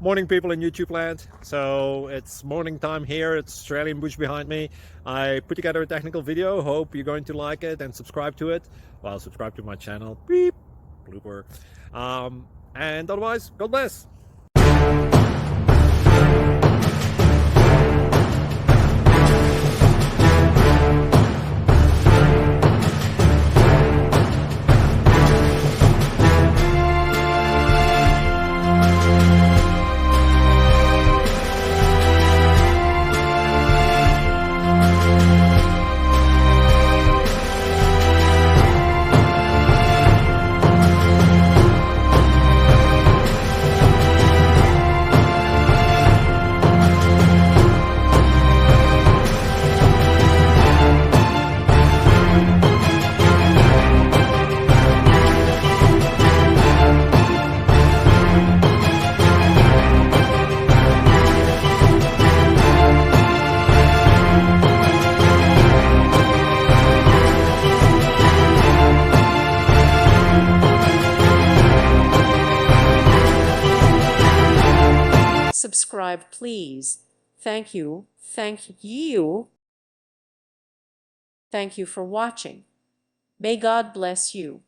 Morning, people in YouTube land. So it's morning time here. It's Australian bush behind me. I put together a technical video. Hope you're going to like it and subscribe to it. Well, subscribe to my channel. Beep. Blooper. And otherwise, God bless. Subscribe, please. Thank you. Thank you. Thank you for watching. May God bless you.